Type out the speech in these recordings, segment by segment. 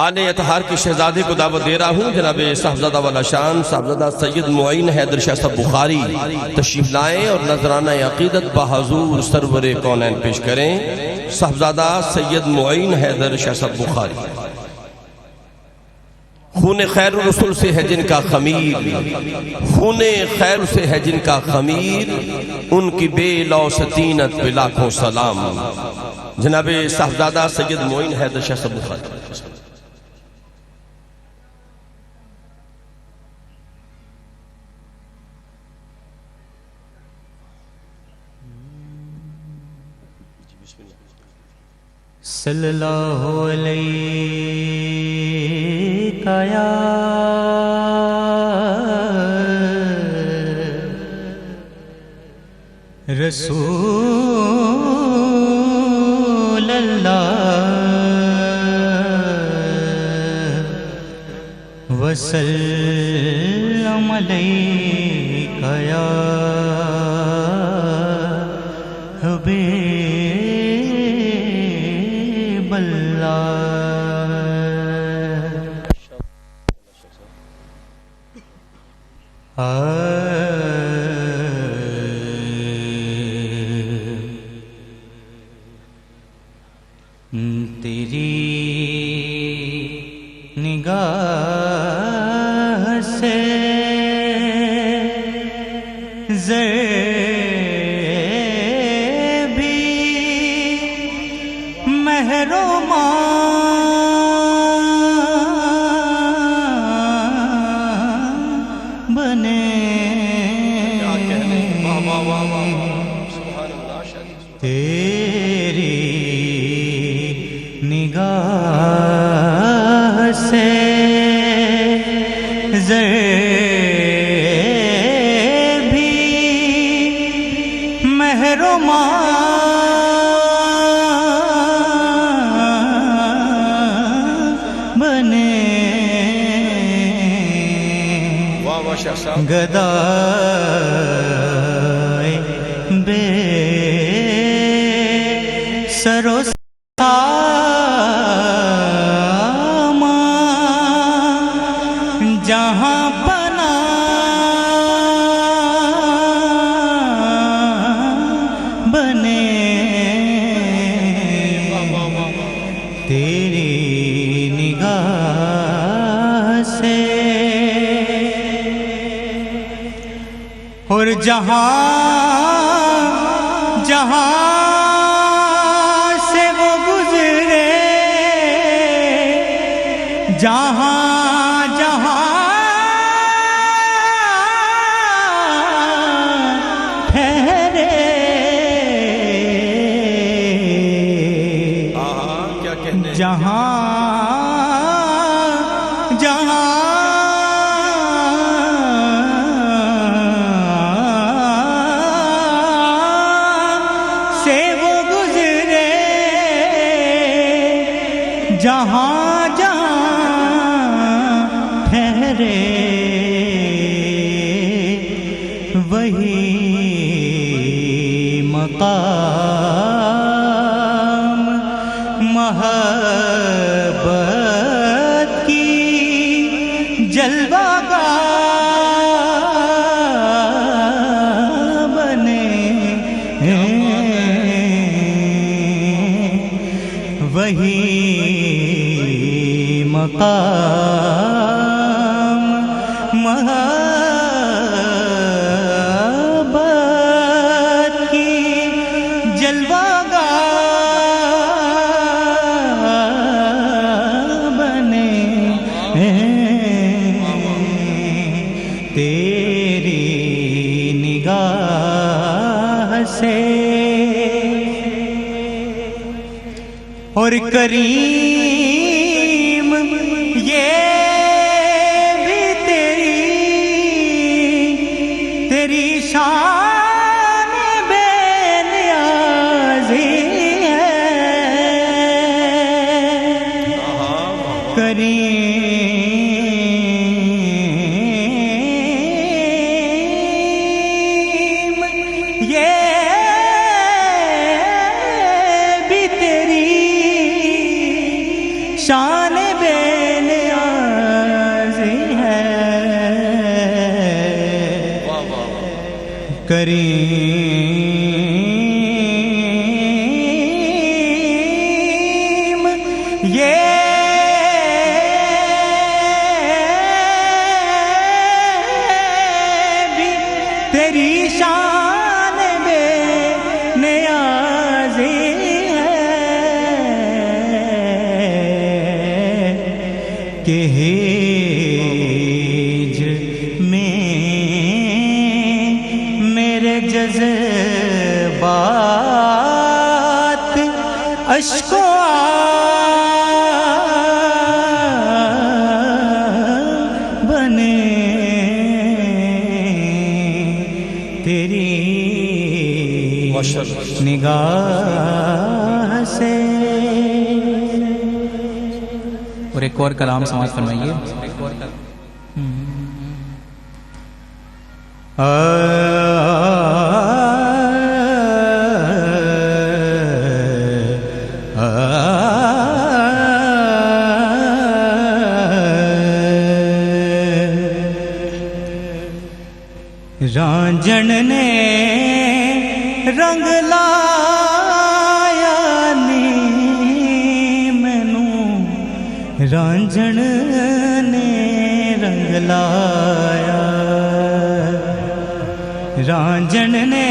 آل اطہار کے شہزادے کو دعوت دے رہا ہوں، جناب صاحبزادہ والا شان صاحبزادہ سید معین حیدر شاہ صاحب بخاری تشریف لائیں اور نذرانہ عقیدت بحضور سرور کونین پیش کریں۔ صاحبزادہ سید معین حیدر شاہ صاحب بخاری، خون خیر رسول سے ہے جن کا خمیر، خون خیر سے ہے جن کا خمیر، ان کی بے لوستینت پہ لاکھوں سلام۔ جناب صاحبزادہ سید معین حیدر شاہ صاحب بخاری۔ صلی اللہ علیہ یا رسول اللہ وسلم علیک یا حبیب اللہ۔ تیری نگاہ سے ذرے بھی محروم بنے، تیری نگاہ سے ذرے بھی محروم بنے، گدائے بے سر و جہاں بنا بنے، تیری نگاہ سے، اور جہاں جہاں سے وہ گزرے، جہاں جہاں جہاں سے وہ گزرے، جہاں جہاں ٹھہرے، وہی مقام محبت کی جلوہ گاہ بنے، وہی مقام محبت کی جلوہ تیری نگاہ سے، اور کریم یہ بھی تیری شان بے نیازی ہے، کریم یہ بھی تیری کریم یہ بھی تیری شان بے نیازی ہے کہ ہجر میں میرے جذبات اشکو بنے تیری نگاہ سے. اور ایک اور کلام سماعت فرمائیے. رانجھن نے رنگ لایا نی مینوں رانجھن نے رنگ لایا رانجھن نے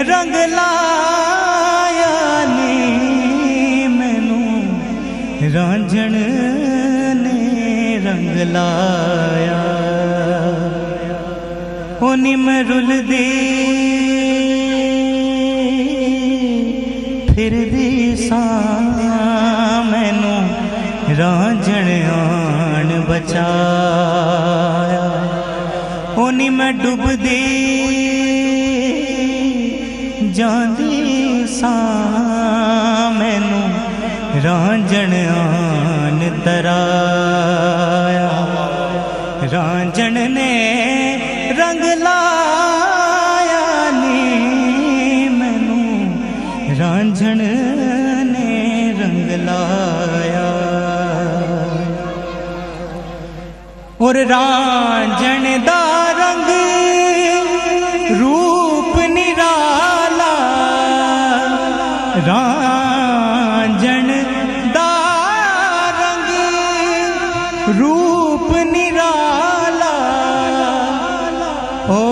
رنگ لایا نی مینوں رانجھن نے رنگ لایا ہونی میں رل دی پھر دی ساں مینوں رانجھن آن بچایا ہونی میں ڈب دی جاندی ساں مینوں رانجھن آن ترایا رانجھن نے رنگ لایا نی مینوں رانجھن نے رنگ لایا اور رانجھن دا رنگ روپ نرالا رانجھن دا رنگ روپ نرالا او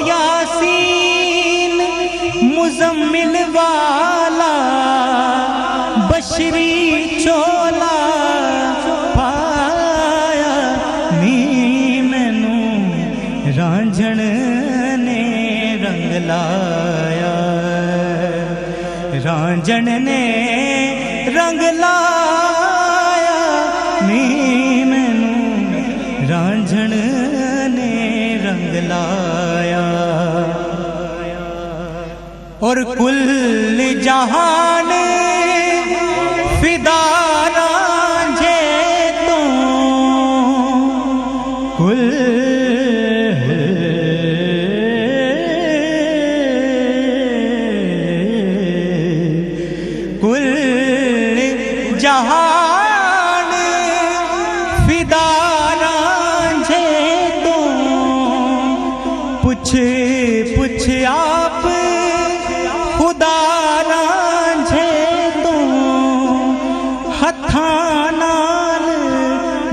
یاسین مزمل والا بشری چولا پایا نی مینوں رانجھن نے رنگ لایا رانجھن نے رنگ لایا نی رانجھن نے رنگ لایا اور کل جہان فدا رانجھے تو کل جہان فدا پوچھ آپ خدا رانجھے تو ہتھاں نال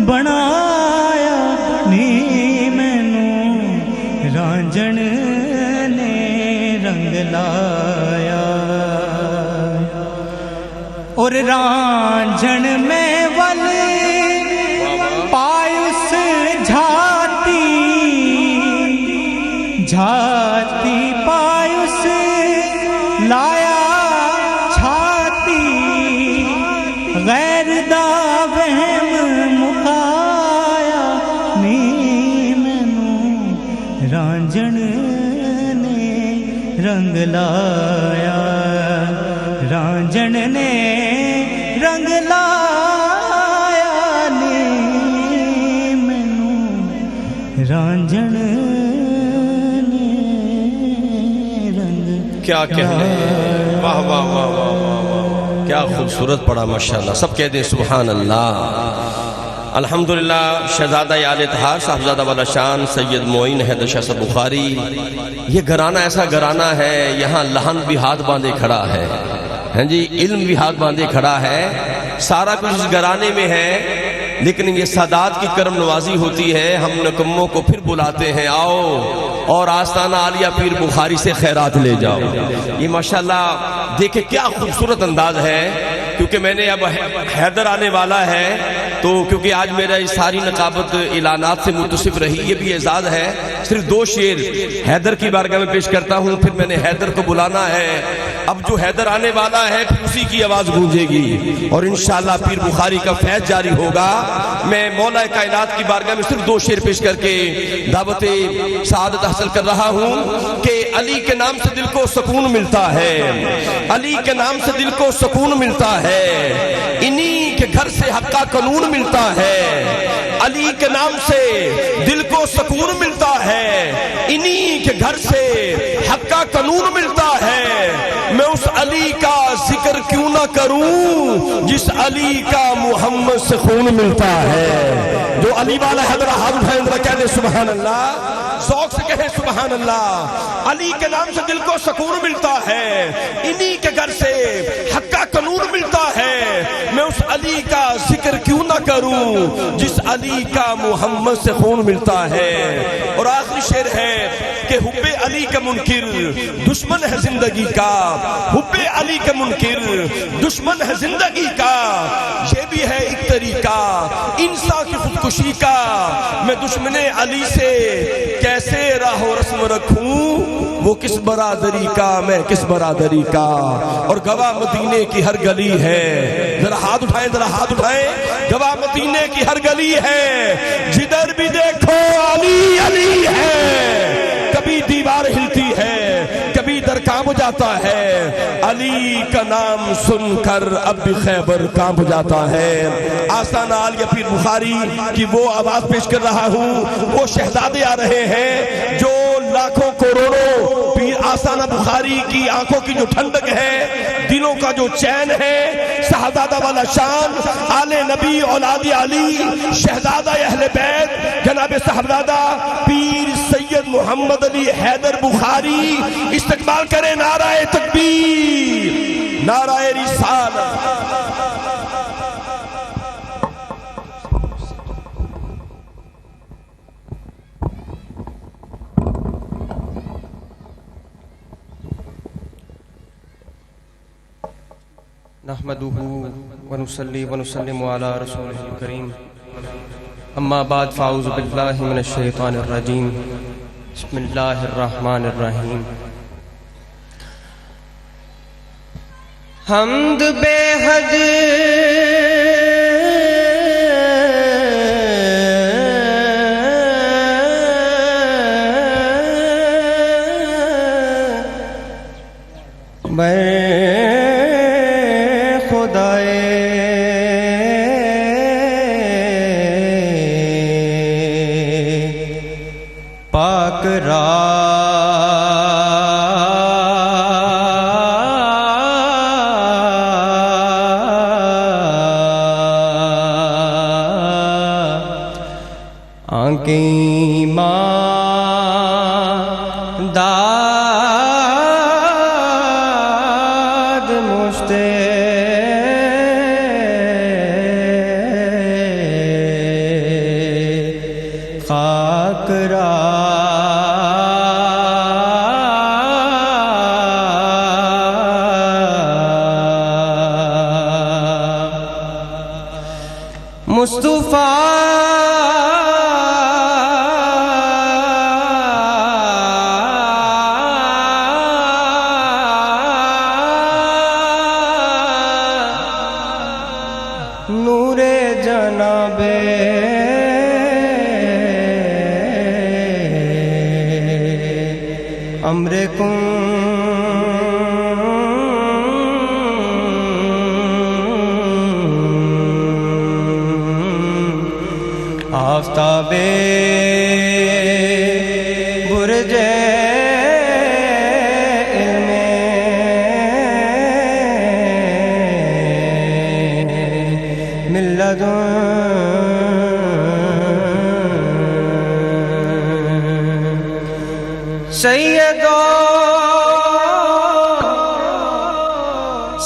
بنایا نی مینوں رانجھن نے رنگ لایا اور رانجھن میں ول پایس جھاتی پایس لایا چھاتی غیر دا وہم مکایا نی مینوں رانجھن نے رنگ لایا رانجھن نے رنگ لایا نی مینوں رانجھن کیا کہنے واہ واہ واہ واہ واہ کیا خوبصورت پڑھا ماشاءاللہ. سب کہہ دیں سبحان اللہ. الحمدللہ شہزادہ آل طہار صاحبزادہ والا شان سید معین حیدر شاہ صاحب بخاری، یہ گھرانہ ایسا گھرانہ ہے، یہاں لہن بھی ہاتھ باندھے کھڑا ہے، ہاں جی، علم بھی ہاتھ باندھے کھڑا ہے، سارا کچھ اس گھرانے میں ہے، لیکن یہ سادات کی کرم نوازی ہوتی ہے، ہم نکموں کو پھر بلاتے ہیں آؤ اور آستانہ عالیہ پیر بخاری سے خیرات لے جاؤ۔ یہ ماشاءاللہ دیکھیں کیا خوبصورت انداز ہے، کیونکہ میں نے اب حیدر آنے والا ہے تو کیونکہ آج میرا یہ ساری نقابت اعلانات سے متصف رہی، یہ بھی اعزاز ہے، صرف 2 شعر حیدر کی بارگاہ میں پیش کرتا ہوں، پھر میں نے حیدر کو بلانا ہے، اب جو حیدر آنے والا ہے پھر اسی کی آواز گونجے گی اور انشاءاللہ پیر بخاری کا فیض جاری ہوگا۔ میں مولا کائنات کی بارگاہ میں صرف 2 شعر پیش کر کے دعوت سعادت حاصل کر رہا ہوں کہ علی کے نام سے دل کو سکون ملتا ہے، علی کے نام سے دل کو سکون ملتا ہے، انہی کے گھر سے حق کا قانون ملتا ہے، علی کے نام سے دل کو سکون ملتا ہے، انہی کے گھر سے حق کا قانون ملتا ہے، میں اس علی کا ذکر کیوں نہ کروں جس علی کا محمد سے خون ملتا ہے۔ جو علی والا حیدر ہاتھ اٹھائیں ذرا کہہ دے سبحان اللہ، ذوق سے کہے سبحان اللہ۔ علی کے نام سے دل کو سکون ملتا ہے، انہی کے گھر سے حق کا قانون ملتا ہے، میں اس علی کا ذکر کیوں نہ کروں جس علی کا محمد سے خون ملتا ہے۔ اور آخری شعر ہے کہ حب علی کا منکر دشمن ہے زندگی کا، حب علی کا منکر دشمن ہے زندگی کا، یہ بھی ہے ایک طریقہ انسان کی خودکشی کا، میں دشمن علی سے کیسے راہ و رسم رکھوں، وہ کس برادری کا میں کس برادری کا، اور گواہ مدینے کی ہر گلی ہے، ذرا ہاتھ اٹھائیں ذرا ہاتھ اٹھائیں، گواہ مدینے کی ہر گلی ہے، جدھر بھی دیکھو علی علی ہے، کبھی دیوار ہلتی ہے کبھی در کانپ جاتا ہے، علی کا نام سن کر اب بھی خیبر کانپ جاتا ہے۔ آستانہ عالیہ پیر بخاری کی وہ آواز پیش کر رہا ہوں، وہ شہزادے آ رہے ہیں جو لاکھوں کروڑوں پیر آستانہ بخاری کی آنکھوں کی جو ٹھنڈک ہے، دلوں کا جو چین ہے، صاحبزادہ والا شان آل نبی اولاد علی شہزادہ اہل بیت جناب صاحبزادہ پیر سید محمد علی حیدر بخاری، استقبال کریں نعرہ تکبیر، نعرہ رسالت۔ نحمده ونصلي ونسلم على رسوله الكريم، اما بعد فاعوذ بالله من الشيطان الرجيم، بسم الله الرحمن الرحيم۔ حمد بے حد پاک را آنکیں ماں داد مشتے خاک را مصطفیٰ نور جناب امر کن آفتاب برج علم من لدن سیدو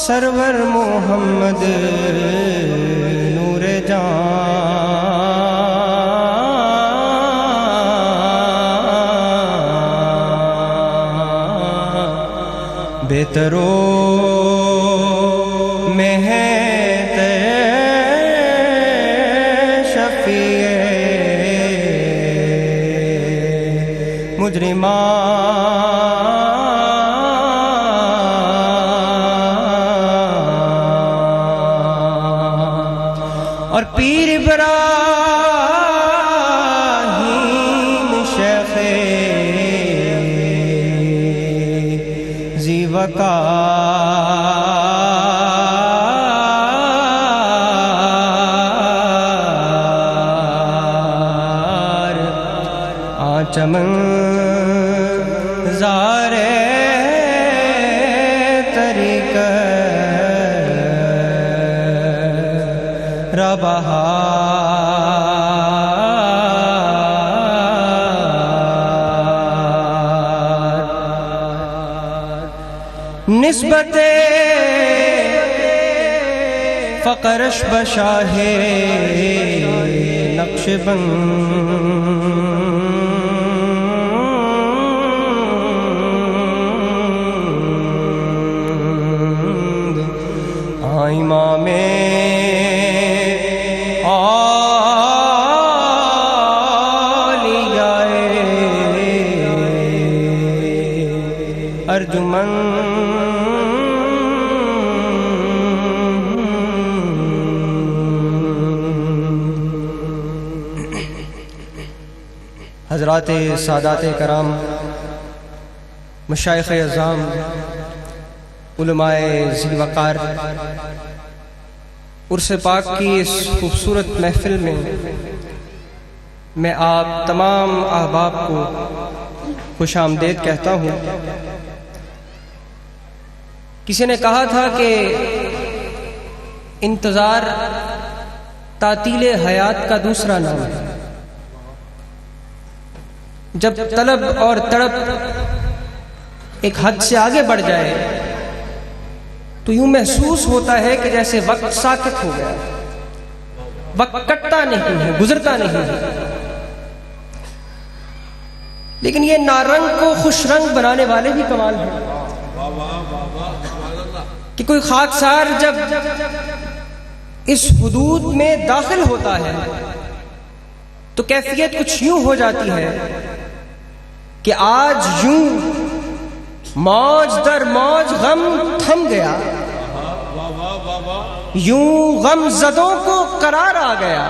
سرور محمد نور جان بہترو میں ہے شفیع مجرمان اور پیر ابراہیم شیخ ذی وقار آنچمن زارے طریق ربہار نسبت فقرش بشاہ نقش بند امام اولیاء ارجمند حضرات سادات کرام، مشائخ اعظام، علماء ذی وقار، عرس پاک کی اس خوبصورت محفل میں آپ تمام احباب کو خوش آمدید کہتا ہوں۔ کسی نے کہا تھا کہ انتظار تعطیل حیات کا دوسرا نام ہے۔ جب طلب اور تڑپ ایک حد سے آگے بڑھ جائے تو یوں محسوس ہوتا ہے کہ جیسے وقت ساکت ہو گیا، وقت کٹتا نہیں ہے، گزرتا نہیں ہے۔ لیکن یہ نارنگ کو خوش رنگ بنانے والے بھی کمال ہیں کہ کوئی خاکسار جب اس حدود میں داخل ہوتا ہے تو کیفیت کچھ یوں ہو جاتی ہے کہ آج یوں موج در موج غم تھم گیا، یوں غم زدوں کو قرار آ گیا،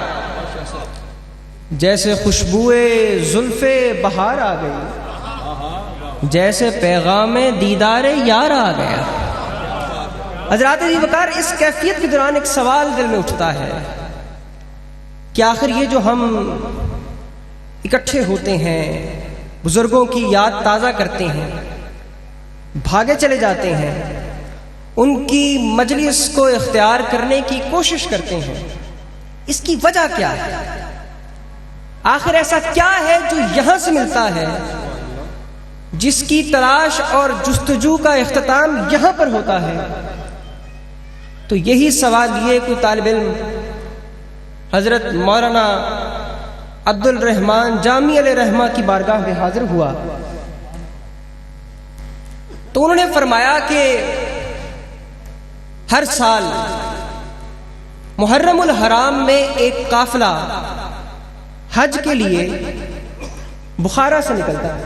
جیسے خوشبوئے زلف بہار آ گئی، جیسے پیغام دیدار یار آ گیا۔ حضرات ذی وقار، اس کیفیت کے دوران ایک سوال دل میں اٹھتا ہے کہ آخر یہ جو ہم اکٹھے ہوتے ہیں، بزرگوں کی یاد تازہ کرتے ہیں، بھاگے چلے جاتے ہیں، ان کی مجلس کو اختیار کرنے کی کوشش کرتے ہیں، اس کی وجہ کیا ہے؟ آخر ایسا کیا ہے جو یہاں سے ملتا ہے، جس کی تلاش اور جستجو کا اختتام یہاں پر ہوتا ہے؟ تو یہی سوال لیے کوئی طالب علم حضرت مولانا عبد الرحمن جامی علیہ رحمہ کی بارگاہ میں حاضر ہوا تو انہوں نے فرمایا کہ ہر سال محرم الحرام میں ایک قافلہ حج کے لیے بخارا سے نکلتا ہے،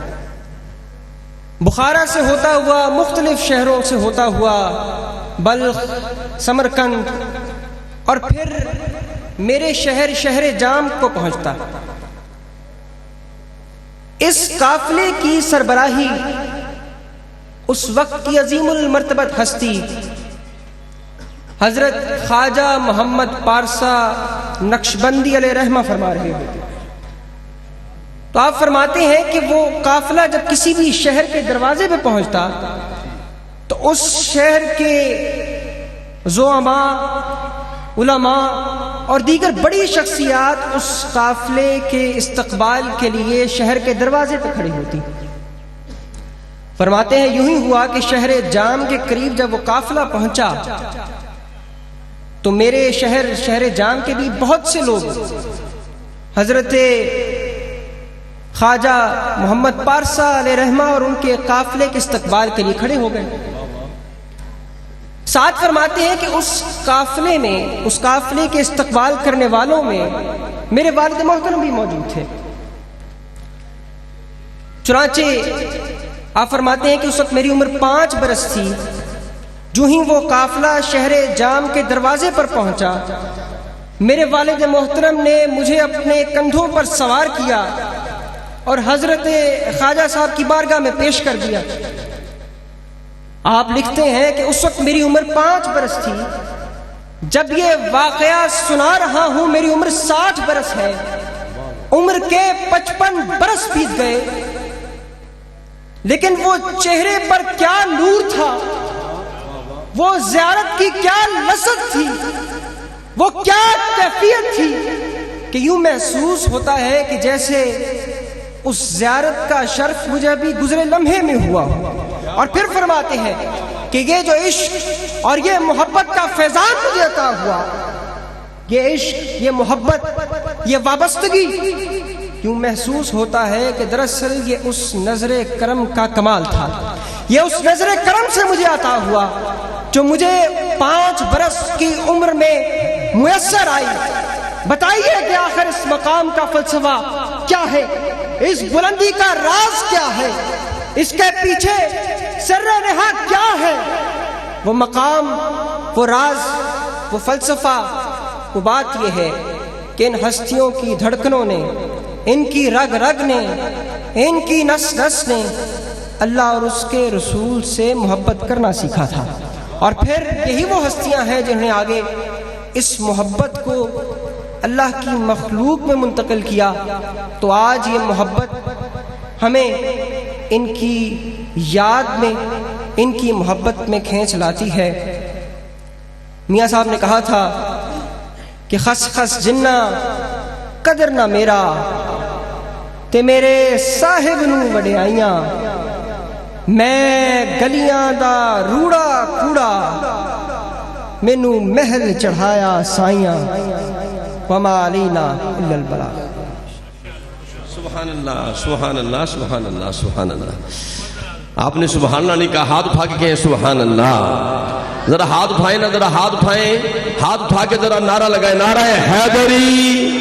بخارا سے ہوتا ہوا مختلف شہروں سے ہوتا ہوا بلخ، سمرقند اور پھر میرے شہر جام کو پہنچتا۔ اس قافلے کی سربراہی اس وقت کی عظیم المرتبت ہستی حضرت خواجہ محمد پارسا نقشبندی علیہ رحمہ فرما رہے ہوتے۔ تو آپ فرماتے ہیں کہ وہ قافلہ جب کسی بھی شہر کے دروازے پہ پہنچتا تو اس شہر کے زعماء، علماء اور دیگر بڑی شخصیات اس قافلے کے استقبال کے لیے شہر کے دروازے پہ کھڑی ہوتی۔ فرماتے ہیں یوں ہی ہوا کہ شہر جام کے قریب جب وہ قافلہ پہنچا تو میرے شہر جام کے بھی بہت سے لوگ حضرت خواجہ محمد پارسا علیہ رحمہ اور ان کے قافلے کے استقبال کے لیے کھڑے ہو گئے۔ ساتھ فرماتے ہیں کہ اس قافلے کے استقبال کرنے والوں میں میرے والد محترم بھی موجود تھے۔ چنانچہ آپ فرماتے ہیں کہ اس وقت میری عمر 5 برس تھی۔ جو ہی وہ قافلہ شہر جام کے دروازے پر پہنچا، میرے والد محترم نے مجھے اپنے کندھوں پر سوار کیا اور حضرت خواجہ صاحب کی بارگاہ میں پیش کر دیا۔ آپ لکھتے ہیں کہ اس وقت میری عمر 5 برس تھی۔ جب یہ واقعہ سنا رہا ہوں میری عمر 60 برس ہے، عمر کے 55 برس بیت گئے، لیکن وہ چہرے پر کیا نور تھا، وہ زیارت کی کیا لذت تھی، وہ کیا کیفیت تھی کہ یوں محسوس ہوتا ہے کہ جیسے اس زیارت کا شرف مجھے ابھی گزرے لمحے میں ہوا۔ اور پھر فرماتے ہیں کہ یہ جو عشق اور یہ محبت کا فیضان مجھے عطا ہوا، یہ عشق، یہ محبت، یہ وابستگی، یوں محسوس ہوتا ہے کہ دراصل یہ اس نظر کرم کا کمال تھا، یہ اس نظر کرم سے مجھے عطا ہوا جو مجھے 5 برس کی عمر میں میسر آئی۔ بتائیے کہ آخر اس مقام کا فلسفہ کیا ہے، اس بلندی کا راز کیا ہے، اس کے پیچھے سر نہا کیا ہے؟ وہ مقام، وہ راز، وہ فلسفہ، وہ بات یہ ہے کہ ان ہستیوں کی دھڑکنوں نے، ان کی رگ رگ نے، ان کی نس نس نے اللہ اور اس کے رسول سے محبت کرنا سیکھا تھا۔ اور پھر یہی وہ ہستیاں ہیں جنہوں نے آگے اس محبت کو اللہ کی مخلوق میں منتقل کیا۔ تو آج یہ محبت ہمیں ان کی یاد میں، ان کی محبت میں کھینچ لاتی ہے۔ میاں صاحب نے کہا تھا کہ خس خس جنہ قدر نہ میرا تے میرے صاحب نو وڈیائیاں، میں گلیاں دا روڑا کوڑا مینو محل چڑھایا سائیاں، وما علینا الا البلاغ۔ سبحان اللہ، سبحان اللہ، سبحان اللہ، سبحان اللہ۔ آپ نے سبحان اللہ نہیں کہا، ہاتھ اٹھا کے کہیں سبحان اللہ۔ ذرا ہاتھ اٹھائیں نا، ذرا ہاتھ اٹھائیں، ہاتھ اٹھا کے ذرا نعرہ لگائیں، نعرہ حیدری۔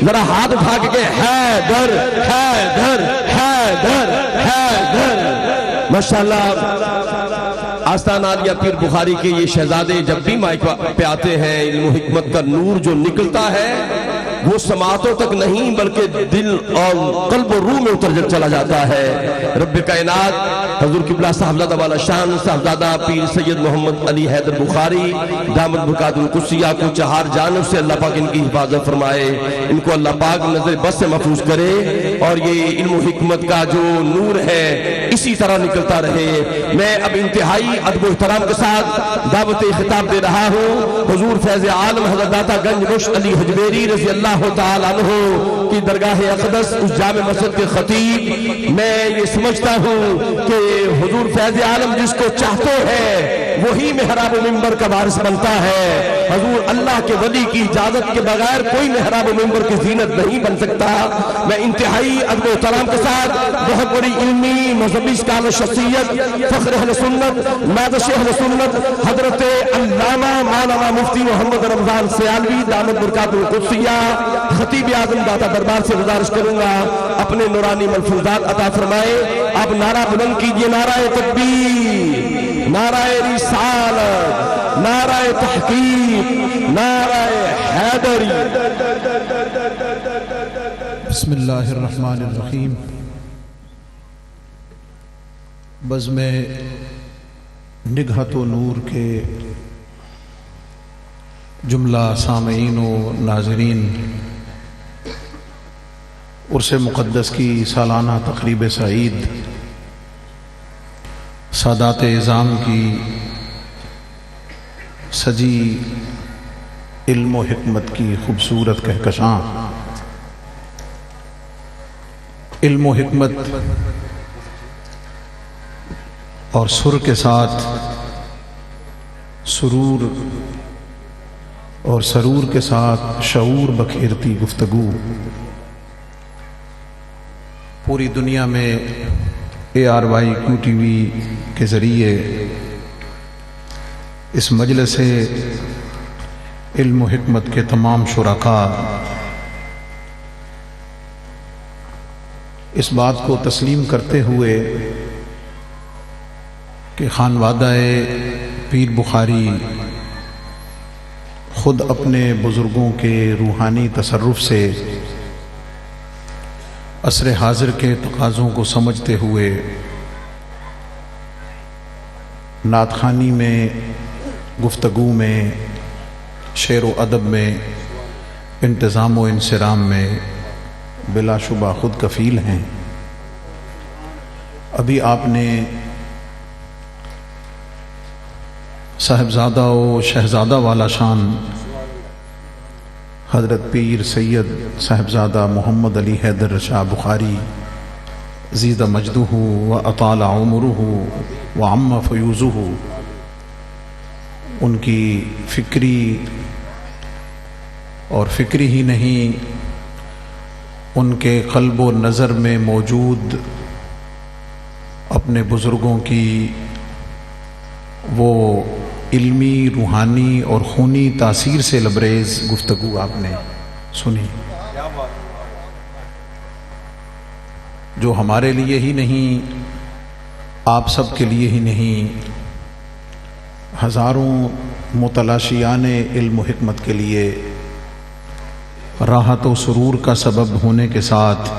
ذرا ہاتھ اٹھا کے کہیں حیدر حیدر حیدر حیدر۔ ماشاءاللہ، آستانہ عالیہ پیر بخاری کے یہ شہزادے جب بھی مائک پہ آتے ہیں، علم و حکمت کا نور جو نکلتا ہے وہ سماعتوں تک نہیں بلکہ دل اور قلب و روح میں اتر چلا جاتا ہے۔ رب کائنات حضور قبلہ صاحبزادہ والا شان صاحبزادہ پیر سید محمد علی حیدر بخاری دامت برکات القدسیہ کو چہار جانب سے اللہ پاک ان کی حفاظت فرمائے، ان کو اللہ پاک نظر بس سے محفوظ کرے، اور یہ علم و حکمت کا جو نور ہے اسی طرح نکلتا رہے۔ میں اب انتہائی ادب و احترام کے ساتھ دعوت خطاب دے رہا ہوں حضور فیض عالم حضرت داتا گنج بخش علی حجویری رضی اللہ تعالیٰ عنہ کی درگاہ اقدس اس جامع مسجد کے خطیب۔ میں یہ سمجھتا ہوں کہ حضور فیض عالم جس کو چاہتے ہیں وہی محراب و منبر کا وارث بنتا ہے۔ حضور اللہ کے ولی کی اجازت کے بغیر کوئی محراب و منبر کی زینت نہیں بن سکتا۔ میں انتہائی ادب و احترام کے ساتھ بہت بڑی علمی مذہبی اسکالر شخصیت، فخر اہل سنت، نادش اہل سنت، حضرت علامہ مولانا مفتی محمد رمضان سیالوی دامت برکات القدسیہ خطیب اعظم داتا دربار سے گزارش کروں گا اپنے نورانی ملفوظات عطا فرمائے۔ آپ نعرہ بلند کیجئے، نعرہ تکبیر، نعرہ رسالت، نعرہ تحقیق، نعرہ حیدری۔ بسم اللہ الرحمن الرحیم۔ بزم نگہت و نور کے جملہ سامعین و ناظرین، عرس مقدس کی سالانہ تقریب سعید، سادات اعظام کی سجی علم و حکمت کی خوبصورت کہکشاں، علم و حکمت اور سر کے ساتھ سرور اور سرور کے ساتھ شعور بکھیرتی گفتگو پوری دنیا میں ARY QTV کے ذریعے اس مجلس علم و حکمت کے تمام شرکاء اس بات کو تسلیم کرتے ہوئے کہ خانوادہ پیر بخاری خود اپنے بزرگوں کے روحانی تصرف سے عصر حاضر کے تقاضوں کو سمجھتے ہوئے نعت خوانی میں، گفتگو میں، شعر و ادب میں، انتظام و انصرام میں بلا شبہ خود کفیل ہیں۔ ابھی آپ نے صاحبزادہ و شہزادہ والا شان حضرت پیر سید صاحبزادہ محمد علی حیدر شاہ بخاری زید مجدہ و اطال عمرہ و عم فیوزہ ان کی فکری اور فکری ہی نہیں، ان کے قلب و نظر میں موجود اپنے بزرگوں کی وہ علمی، روحانی اور خونی تاثیر سے لبریز گفتگو آپ نے سنی، جو ہمارے لیے ہی نہیں، آپ سب کے لیے ہی نہیں، ہزاروں متلاشیان علم و حکمت کے لیے راحت و سرور کا سبب ہونے کے ساتھ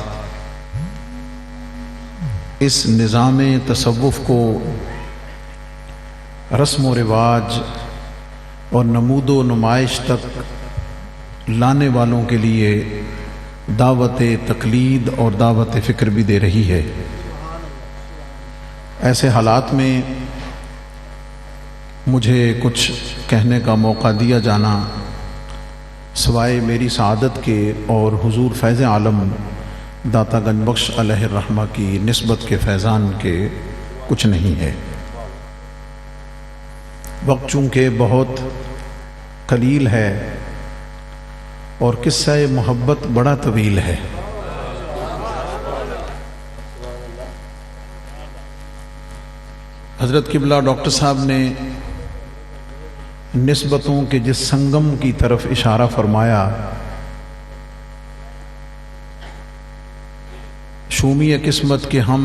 اس نظام تصوف کو رسم و رواج اور نمود و نمائش تک لانے والوں کے لیے دعوت تقلید اور دعوت فکر بھی دے رہی ہے۔ ایسے حالات میں مجھے کچھ کہنے کا موقع دیا جانا سوائے میری سعادت کے اور حضور فیض عالم داتا گنج بخش علیہ الرحمہ کی نسبت کے فیضان کے کچھ نہیں ہے۔ وقت چونکہ بہت قلیل ہے اور قصہ محبت بڑا طویل ہے، حضرت قبلہ ڈاکٹر صاحب نے نسبتوں کے جس سنگم کی طرف اشارہ فرمایا، شومی قسمت کے ہم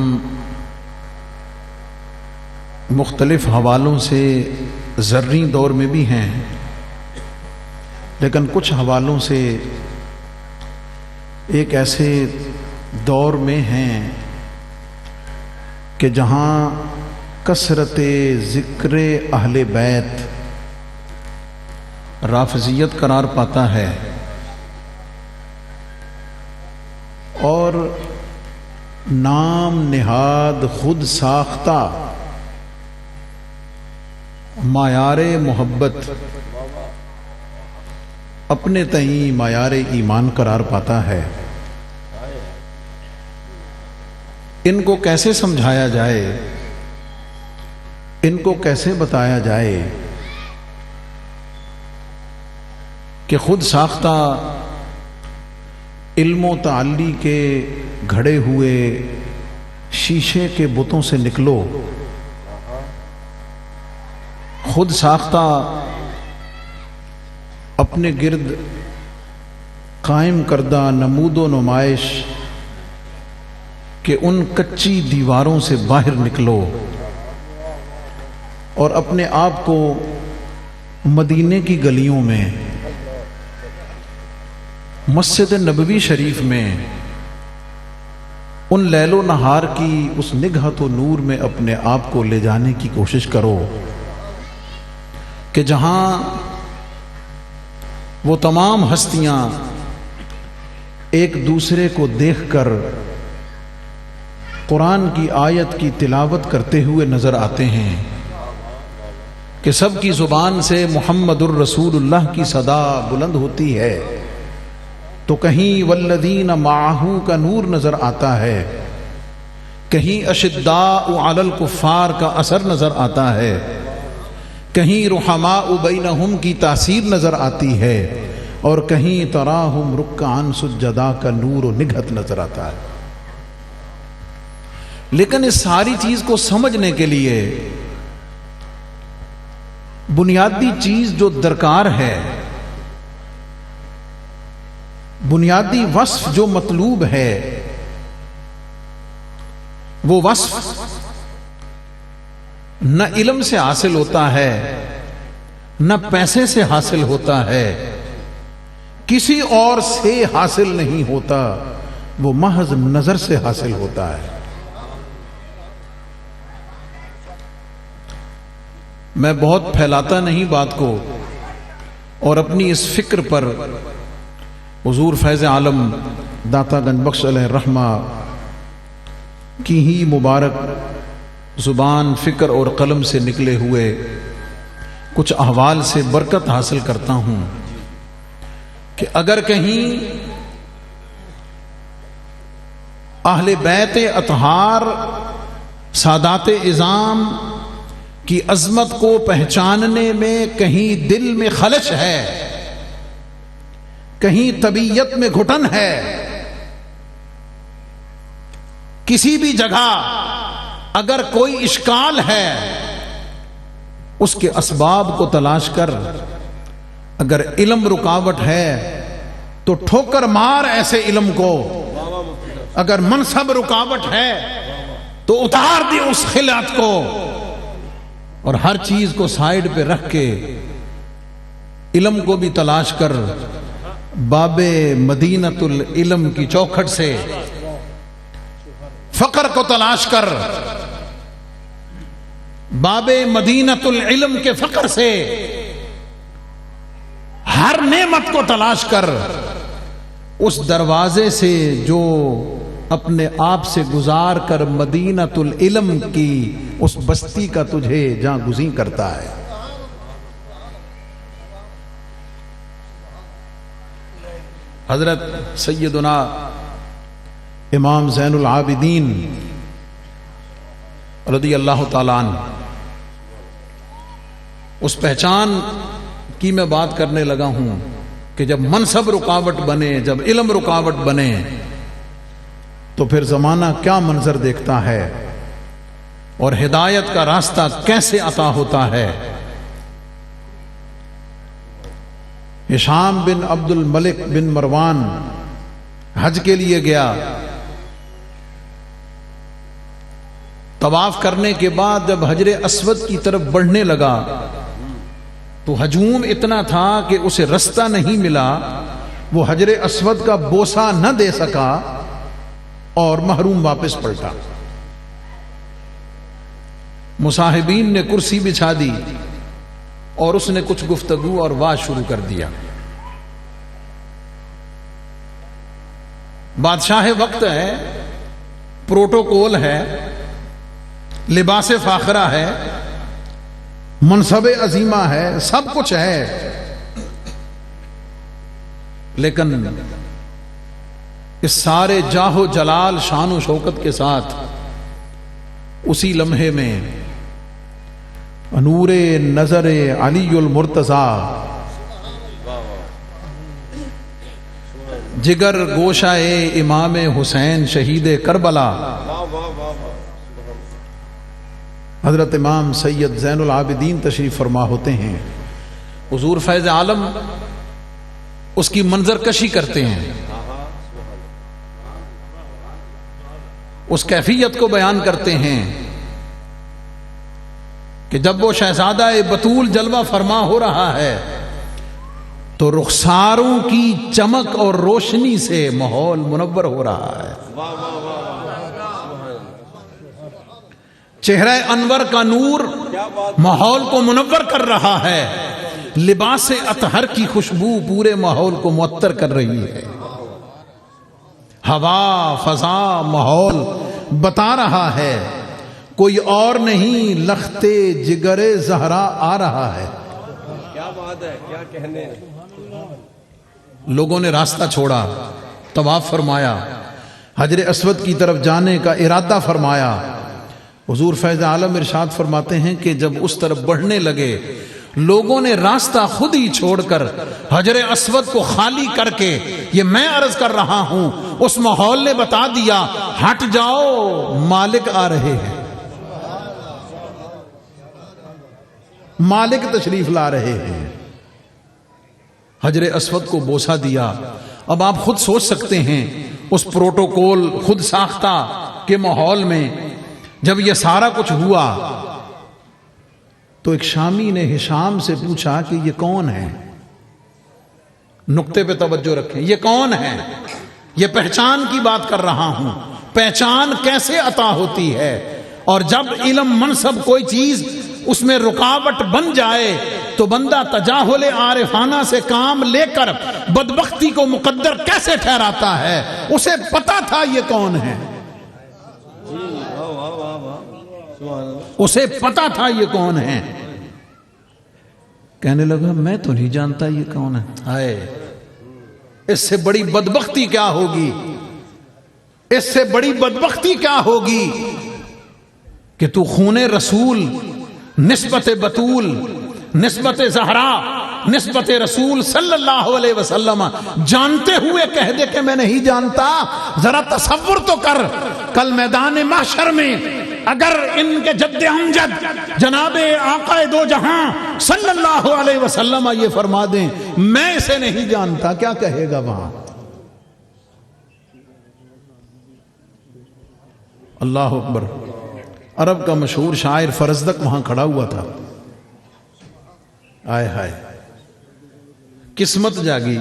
مختلف حوالوں سے زرعی دور میں بھی ہیں، لیکن کچھ حوالوں سے ایک ایسے دور میں ہیں کہ جہاں کثرت ذکر اہل بیت رافضیت قرار پاتا ہے اور نام نہاد خود ساختہ معیار محبت اپنے تئیں معیار ایمان قرار پاتا ہے۔ ان کو کیسے سمجھایا جائے، ان کو کیسے بتایا جائے کہ خود ساختہ علم و تعلی کے گھڑے ہوئے شیشے کے بتوں سے نکلو، خود ساختہ اپنے گرد قائم کردہ نمود و نمائش کہ ان کچی دیواروں سے باہر نکلو اور اپنے آپ کو مدینے کی گلیوں میں، مسجد نبوی شریف میں، ان لیل و نہار کی اس نگہت و نور میں اپنے آپ کو لے جانے کی کوشش کرو کہ جہاں وہ تمام ہستیاں ایک دوسرے کو دیکھ کر قرآن کی آیت کی تلاوت کرتے ہوئے نظر آتے ہیں کہ سب کی زبان سے محمد الرسول اللہ کی صدا بلند ہوتی ہے تو کہیں والذین معہ کا نور نظر آتا ہے کہیں اشداء علی الکفار کا اثر نظر آتا ہے، کہیں رحماء بینہم کی تاثیر نظر آتی ہے، اور کہیں تراہم رکعاً سجدا کا نور و نگہت نظر آتا ہے۔ لیکن اس ساری چیز کو سمجھنے کے لیے بنیادی چیز جو درکار ہے، بنیادی وصف جو مطلوب ہے، وہ وصف نہ علم سے حاصل ہوتا ہے، نہ پیسے سے حاصل ہوتا ہے، کسی اور سے حاصل نہیں ہوتا، وہ محض نظر سے حاصل ہوتا ہے۔ میں بہت پھیلاتا نہیں بات کو، اور اپنی اس فکر پر حضور فیض عالم داتا گنج بخش علیہ الرحمہ کی ہی مبارک زبان، فکر اور قلم سے نکلے ہوئے کچھ احوال سے برکت حاصل کرتا ہوں کہ اگر کہیں اہل بیت اطہار سادات اعظام کی عظمت کو پہچاننے میں کہیں دل میں خلش ہے، کہیں طبیعت میں گھٹن ہے، کسی بھی جگہ اگر کوئی اشکال ہے، اس کے اسباب کو تلاش کر، اگر علم رکاوٹ ہے تو ٹھوکر مار ایسے علم کو، اگر منصب رکاوٹ ہے تو اتار دی اس خلعت کو، اور ہر چیز کو سائیڈ پہ رکھ کے علم کو بھی تلاش کر باب مدینۃ العلم کی چوکھٹ سے فقر کو تلاش کر، باب مدینۃ العلم کے فقر سے ہر نعمت کو تلاش کر، اس دروازے سے جو اپنے آپ سے گزار کر مدینۃ العلم کی اس بستی کا تجھے جہاں گزین کرتا ہے۔ حضرت سیدنا امام زین العابدین رضی اللہ تعالیٰ عنہ، اس پہچان کی میں بات کرنے لگا ہوں کہ جب منصب رکاوٹ بنے، جب علم رکاوٹ بنے، تو پھر زمانہ کیا منظر دیکھتا ہے اور ہدایت کا راستہ کیسے عطا ہوتا ہے۔ ہشام بن عبد الملک بن مروان حج کے لیے گیا، طواف کرنے کے بعد جب حجر اسود کی طرف بڑھنے لگا تو ہجوم اتنا تھا کہ اسے رستہ نہیں ملا، وہ حجر اسود کا بوسہ نہ دے سکا اور محروم واپس پلٹا۔ مصاحبین نے کرسی بچھا دی اور اس نے کچھ گفتگو اور واز شروع کر دیا۔ بادشاہ وقت ہے، پروٹوکول ہے، لباس فاخرہ ہے، منصب عظیمہ ہے، سب کچھ ہے، لیکن اس سارے جاہ و جلال، شان و شوکت کے ساتھ اسی لمحے میں نور نظر علی المرتضی، جگر گوشہ امام حسین شہید کربلا، حضرت امام سید زین العابدین تشریف فرما ہوتے ہیں۔ حضور فیض عالم اس کی منظر کشی کرتے ہیں، اس کیفیت کو بیان کرتے ہیں کہ جب وہ شہزادہ بطول جلوہ فرما ہو رہا ہے تو رخساروں کی چمک اور روشنی سے ماحول منور ہو رہا ہے، چہرہ انور کا نور ماحول کو منور کر رہا ہے، لباس اطہر کی خوشبو پورے ماحول کو معطر کر رہی ہے، ہوا، فضا، ماحول بتا رہا ہے کوئی اور نہیں، لخت جگر زہرا آ رہا ہے۔ کیا بات ہے، کیا کہنے۔ لوگوں نے راستہ چھوڑا، طواف فرمایا، حجر اسود کی طرف جانے کا ارادہ فرمایا. حضور فیض عالم ارشاد فرماتے ہیں کہ جب اس طرف بڑھنے لگے لوگوں نے راستہ خود ہی چھوڑ کر حجر اسود کو خالی کر کے یہ میں عرض کر رہا ہوں اس ماحول نے بتا دیا ہٹ جاؤ مالک آ رہے ہیں، مالک تشریف لا رہے ہیں. حجر اسود کو بوسہ دیا. اب آپ خود سوچ سکتے ہیں اس پروٹوکول خود ساختہ کے ماحول میں جب یہ سارا کچھ ہوا تو ایک شامی نے ہشام سے پوچھا کہ یہ کون ہے؟ نقطے پہ توجہ رکھیں، یہ کون ہے؟ یہ پہچان کی بات کر رہا ہوں. پہچان کیسے عطا ہوتی ہے؟ اور جب علم منصب کوئی چیز اس میں رکاوٹ بن جائے تو بندہ تجاہل عارفانہ سے کام لے کر بدبختی کو مقدر کیسے ٹھہراتا ہے. اسے پتا تھا یہ کون ہے، اسے پتا تھا یہ کون ہے. کہنے لگا میں تو نہیں جانتا یہ کون ہے. ہائے، اس سے بڑی بدبختی کیا ہوگی، اس سے بڑی بدبختی کیا ہوگی کہ تو خون رسول، نسبت بطول، نسبت زہرا، نسبت رسول صلی اللہ علیہ وسلم جانتے ہوئے کہہ دے کہ میں نہیں جانتا. ذرا تصور تو کر کل میدان محشر میں اگر ان کے جد امجد جناب آقا دو جہاں صلی اللہ علیہ وسلم یہ فرما دیں میں اسے نہیں جانتا، کیا کہے گا وہاں؟ اللہ اکبر. عرب کا مشہور شاعر فرزدق وہاں کھڑا ہوا تھا. آئے ہائے، قسمت جاگی،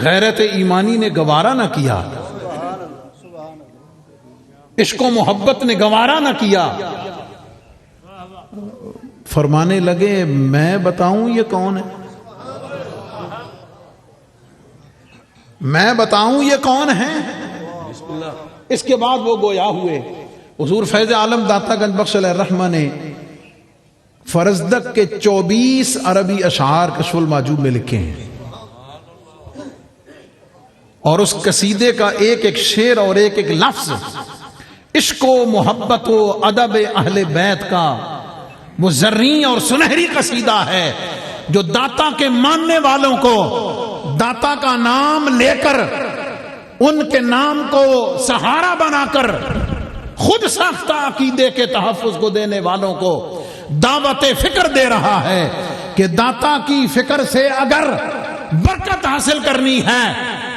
غیرت ایمانی نے گوارا نہ کیا، عشق و محبت نے گوارا نہ کیا. فرمانے لگے میں بتاؤں یہ کون ہے، میں بتاؤں یہ کون ہے. اس کے بعد وہ گویا ہوئے. حضور فیض عالم داتا گنج بخش علیہ الرحمہ نے فرزدق کے 24 عربی اشعار کشف المعجوب میں لکھے ہیں، اور اس قصیدے کا ایک ایک شعر اور ایک ایک لفظ عشق و محبت و ادب اہل بیت کا وہ زرعی اور سنہری قصیدہ ہے جو داتا کے ماننے والوں کو داتا کا نام لے کر ان کے نام کو سہارا بنا کر خود ساختہ عقیدے کے تحفظ کو دینے والوں کو دعوت فکر دے رہا ہے کہ داتا کی فکر سے اگر برکت حاصل کرنی ہے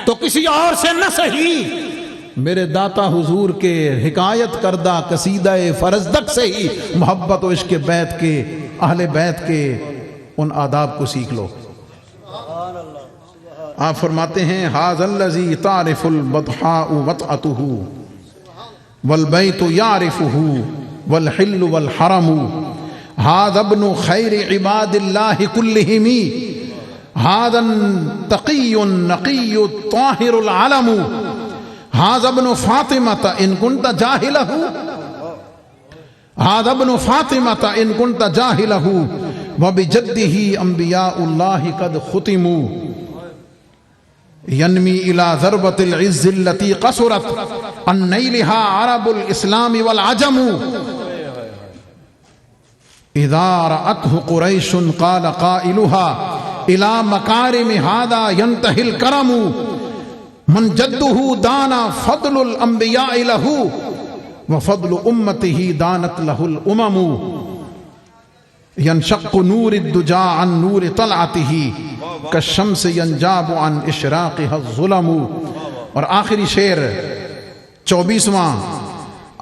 تو کسی اور سے نہ صحیح میرے داتا حضور کے حکایت کردہ قصیدہ فرزدق سے ہی محبت و عشق بیت کے اہل بیت کے ان آداب کو سیکھ لو. آپ فرماتے ہیں ھذا الذی تعرف البطحاء وطأتہ والبیت یعرفہ والحل والحرم ھذا ابن خیر عباد اللہ کلہم ھذا التقی النقی الطاہر العلم ھذا ابن فاطمۃ ان کنت جاہلہ ھذا ابن فاطمۃ ان کنت جاہلہ وبجدہ انبیاء اللہ قد ختموا ینمی الى ضربت العز التي قصرت عن نیلها عرب الاسلام والعجم اذا رأته قریش قال قائلها الى مکارم هذا ينتهي الكرم من جده دانا فضل الانبیاء له وفضل امته دانت له الامم ينشق نور الدجا عن نور طلعته كالشمس ينجاب عن اشراقها الظلم. اور آخری شعر 24واں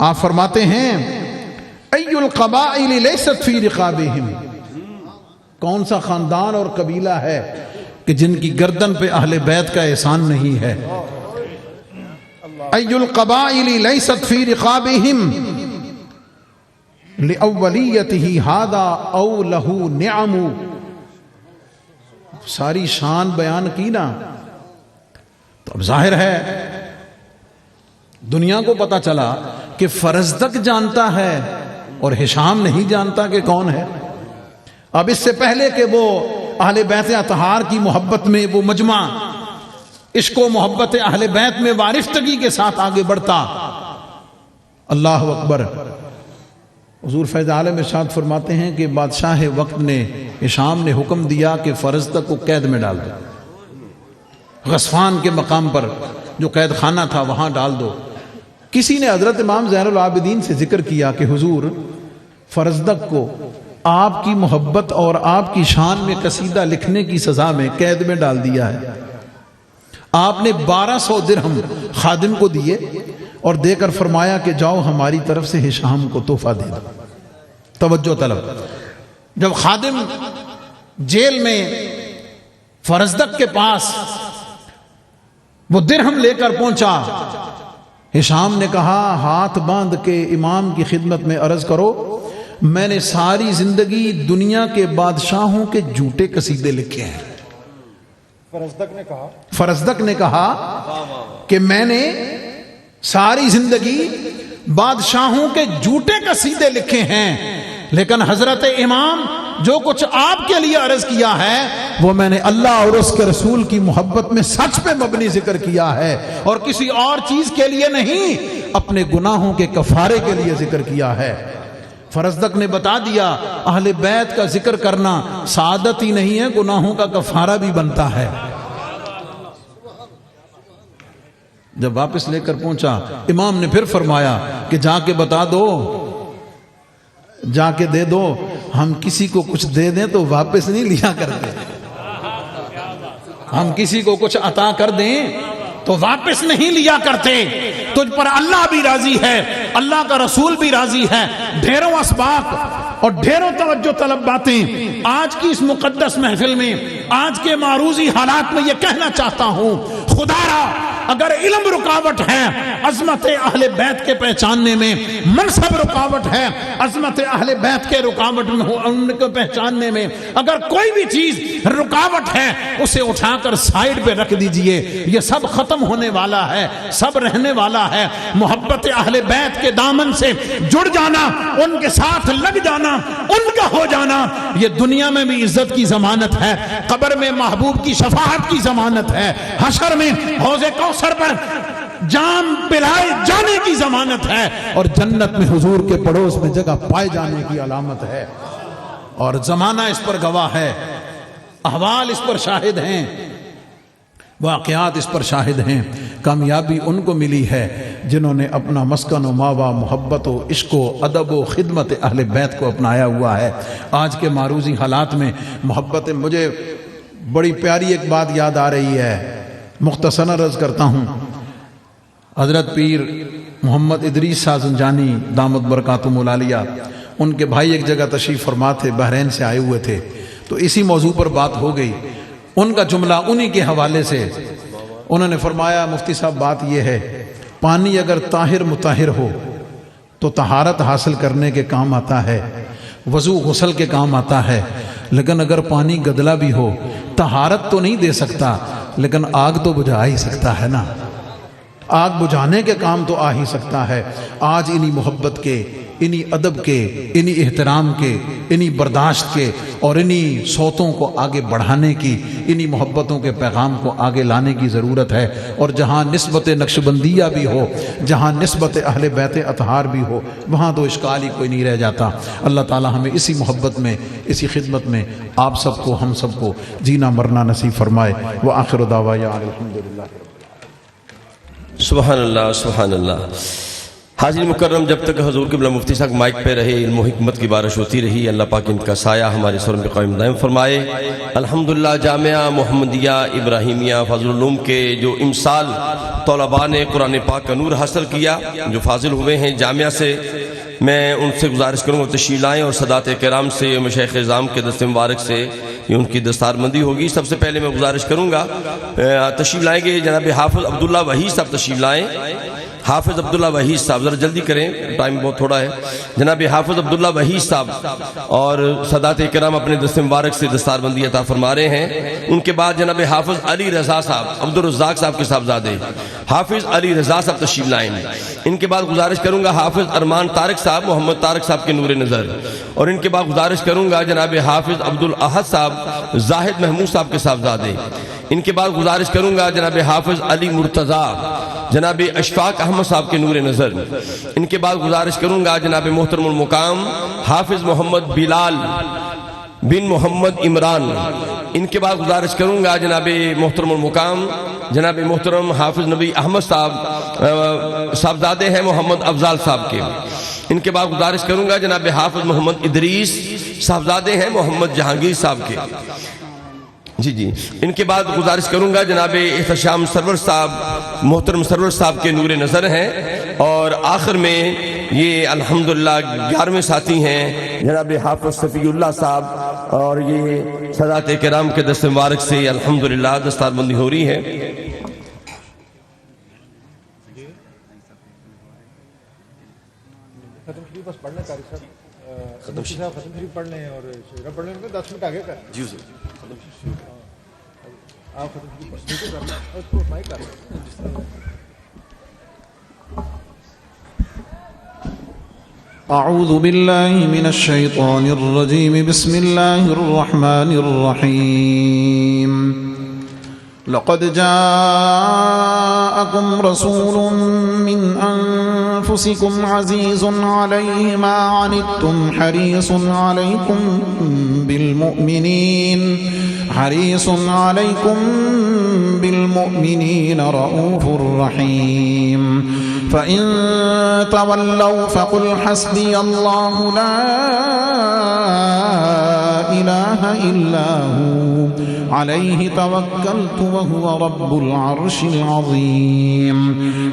آپ فرماتے ہیں ای القبائل لیست فی رقابہم، کون سا خاندان اور قبیلہ ہے کہ جن کی گردن پہ اہل بیت کا احسان نہیں ہے. ای القبائل لیست فی رقابہم لأولیتہ ھذا او لہ نعم. ساری شان بیان کی نا تو اب ظاہر ہے دنیا کو پتا چلا کہ فرزدق جانتا ہے اور ہشام نہیں جانتا کہ کون ہے. اب اس سے پہلے کہ وہ اہل بیت اطہار کی محبت میں وہ مجمع عشق و محبت اہل بیت میں وارفتگی کے ساتھ آگے بڑھتا۔ اللہ اکبر۔ حضور فیض عالم ارشاد فرماتے ہیں کہ بادشاہ وقت نے ہشام نے حکم دیا کہ فرزدق کو قید میں ڈال دو، غسفان کے مقام پر جو قید خانہ تھا وہاں ڈال دو۔ کسی نے حضرت امام زین العابدین سے ذکر کیا کہ حضور فرزدق کو آپ کی محبت اور آپ کی شان میں قصیدہ لکھنے کی سزا میں قید میں ڈال دیا ہے۔ آپ نے 1200 درہم خادم کو دیے اور دے کر فرمایا کہ جاؤ ہماری طرف سے ہشام کو تحفہ دے دو۔ توجہ طلب، جب خادم جیل میں فرزدق کے پاس وہ درہم لے کر پہنچا، ہشام نے کہا ہاتھ باندھ کے امام کی خدمت میں عرض کرو میں نے ساری زندگی دنیا کے بادشاہوں کے جھوٹے قصیدے لکھے ہیں۔ فرزدق نے کہا کہ میں نے ساری زندگی بادشاہوں کے جھوٹے قصیدے لکھے ہیں، لیکن حضرت امام جو کچھ آپ کے لیے عرض کیا ہے وہ میں نے اللہ اور اس کے رسول کی محبت میں سچ پہ مبنی ذکر کیا ہے اور کسی اور چیز کے لیے نہیں، اپنے گناہوں کے کفارے کے لیے ذکر کیا ہے۔ فرزدق نے بتا دیا اہل بیت کا ذکر کرنا سعادت ہی نہیں ہے، گناہوں کا کفارہ بھی بنتا ہے۔ جب واپس لے کر پہنچا امام نے پھر فرمایا کہ جا کے بتا دو، جا کے دے دو، ہم کسی کو کچھ دے دیں تو واپس نہیں لیا کرتے، ہم کسی کو کچھ عطا کر دیں تو واپس نہیں لیا کرتے، تجھ پر اللہ بھی راضی ہے، اللہ کا رسول بھی راضی ہے۔ ڈھیروں اسباق اور ڈھیروں توجہ طلب باتیں آج کی اس مقدس محفل میں، آج کے معروضی حالات میں یہ کہنا چاہتا ہوں، خدا را اگر علم رکاوٹ ہے عظمت اہل بیت کے پہچاننے میں، منصب رکاوٹ ہے عظمت اہل بیت کے رکاوٹ ان کو پہچاننے میں، اگر کوئی بھی چیز رکاوٹ ہے اسے اٹھا کر سائیڈ پہ رکھ دیجئے، یہ سب ختم ہونے والا ہے، سب رہنے والا ہے۔ محبت اہل بیت کے دامن سے جڑ جانا، ان کے ساتھ لگ جانا، ان کا ہو جانا، یہ دنیا میں بھی عزت کی ضمانت ہے، قبر میں محبوب کی شفاعت کی ضمانت ہے، حشر میں حوض کوثر پر جام پلائے جانے کی ضمانت ہے، اور جنت میں حضور کے پڑوس میں جگہ پائے جانے کی علامت ہے، اور زمانہ اس پر گواہ ہے، احوال اس پر شاہد ہیں، واقعات اس پر شاہد ہیں۔ کامیابی ان کو ملی ہے جنہوں نے اپنا مسکن و ماوا، محبت و عشق و ادب و خدمت اہل بیت کو اپنایا ہوا ہے۔ آج کے معروضی حالات میں محبت، مجھے بڑی پیاری ایک بات یاد آ رہی ہے، مختصراً عرض کرتا ہوں۔ حضرت پیر محمد ادریس سازنجانی دامت برکاتہم العالیہ، ان کے بھائی ایک جگہ تشریف فرما تھے، بحرین سے آئے ہوئے تھے، تو اسی موضوع پر بات ہو گئی۔ ان کا جملہ انہی کے حوالے سے انہوں نے فرمایا مفتی صاحب بات یہ ہے، پانی اگر طاہر مطہر ہو تو طہارت حاصل کرنے کے کام آتا ہے، وضو غسل کے کام آتا ہے، لیکن اگر پانی گدلا بھی ہو طہارت تو نہیں دے سکتا لیکن آگ تو بجھا ہی سکتا ہے نا، آگ بجھانے کے کام تو آ ہی سکتا ہے۔ آج انہی محبت کے، انہی ادب کے، انہی احترام کے، انہی برداشت کے اور انہی صوتوں کو آگے بڑھانے کی، انہی محبتوں کے پیغام کو آگے لانے کی ضرورت ہے، اور جہاں نسبت نقشبندیہ بھی ہو، جہاں نسبت اہل بیت اطہار بھی ہو، وہاں تو اشکال ہی کوئی نہیں رہ جاتا۔ اللہ تعالی ہمیں اسی محبت میں، اسی خدمت میں آپ سب کو، ہم سب کو جینا مرنا نصیب فرمائے۔ وآخر دعوانا الحمدللہ۔ سبحان اللہ، سبحان اللہ۔ حاضر مکرم، جب تک حضور قبلہ مفتی صاحب مائک پہ رہے، علم و حکمت کی بارش ہوتی رہی، اللہ پاک ان کا سایہ ہمارے سر میں قائم دائم فرمائے۔ الحمدللہ جامعہ محمدیہ ابراہیمیہ فاضل العلوم کے جو امسال طلباء نے قرآن پاک کا نور حاصل کیا، جو فاضل ہوئے ہیں جامعہ سے، میں ان سے گزارش کروں گا تشریف لائیں اور سادات کرام سے، مشائخ اعظام کے دست مبارک سے یہ ان کی دستار بندی ہوگی۔ سب سے پہلے میں گزارش کروں گا تشریف لائیں گے جناب حافظ عبداللہ وحید صاحب، تشریف لائیں۔ حافظ عبداللہ وحید صاحب، ذرا جلدی کریں، ٹائم بہت تھوڑا ہے۔ جناب حافظ عبداللہ وحید صاحب اور سادات کرام اپنے دست مبارک سے دستار بندی عطا فرما رہے ہیں۔ ان کے بعد جناب حافظ علی رضا صاحب، عبدالرزاق صاحب کے صاحبزادے حافظ علی رضا صاحب تشریف لائیں۔ ان کے بعد گزارش کروں گا حافظ ارمان طارق صاحب، محمد طارق صاحب کے نور نظر، اور ان کے بعد گزارش کروں گا جناب حافظ عبدالاحد صاحب، زاہد محمود صاحب کے صاحبزادے۔ ان کے بعد گزارش کروں گا جناب حافظ علی مرتضیٰ جناب اشفاق احمد صاحب کے نور نظر. ان کے بعد گزارش کروں گا جناب محترم المقام حافظ محمد بلال بن محمد عمران. ان کے بعد گزارش کروں گا جناب محترم المقام جناب محترم حافظ نبی احمد صاحب صاحبزادے ہیں محمد افضال صاحب کے. ان کے بعد گزارش کروں گا جناب حافظ محمد ادریس صاحبزادے ہیں محمد جہانگیر صاحب کے. جی ان کے بعد گزارش کروں گا جناب احتشام سرور صاحب محترم سرور صاحب کے نور نظر ہیں. اور آخر میں یہ الحمدللہ 11ویں ساتھی ہیں جناب حافظ صفی اللہ صاحب اور یہ سادات کرام کے دست مبارک سے الحمدللہ دستار بندی ہو رہی ہے. ختم شریف پڑھ لیں اور شیرہ پڑھ لیں 10 منٹ آگے کر جی آپ ختم شریف پڑھ لیں اور اس کو مائک کر لیں. أعوذ بالله من الشيطان الرجيم بسم الله الرحمن الرحيم لقد جاءكم رسول من أنفسكم عزيز عليه ما عنتم حريص عليكم بالمؤمنين رؤوف رحيم فإن تولوا فقل حسبي الله لا إله إلا هو عليه توكلت وهو رب العرش العظيم.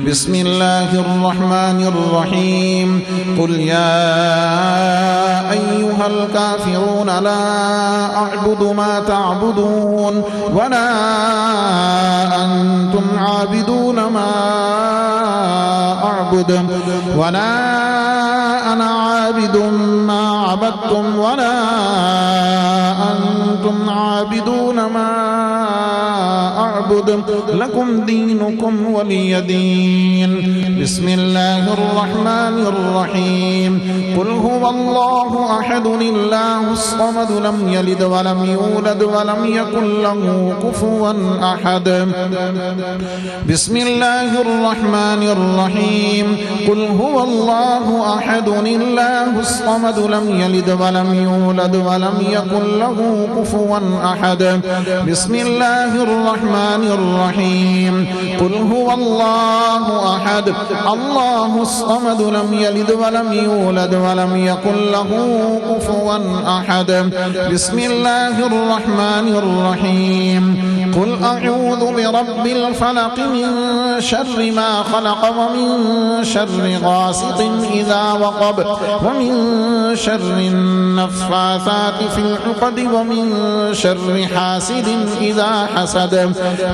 بسم الله الرحمن الرحيم قل يا أيها الكافرون لا أعبد ما تعبدون ولا أنتم عابدون ما أعبد ولا أنا عابد ما عبدتم ولا أنتم عابدون ما أعبد لكم دينكم ولي دين. بسم الله الرحمن الرحيم قل هو الله أحد الله الصمد لم يلد ولم يولد ولم يكن له كفوا أحد. بسم الله الرحمن الرحيم قل هو الله أحد الله الصمد لم يلد ولم يولد ولم يكن له كفوا أحد. بسم الله الرحمن الرحيم قل هو الله أحد الله الصمد لم يلد ولم يولد ولم يكن له كفوا أحد. بسم الله الرحمن الرحيم قل أعوذ برب الفلق من شر ما خلق ومن شر غاسق إذا وقب ومن شر النفاثات في العقد ومن شر حاسد إذا حسد.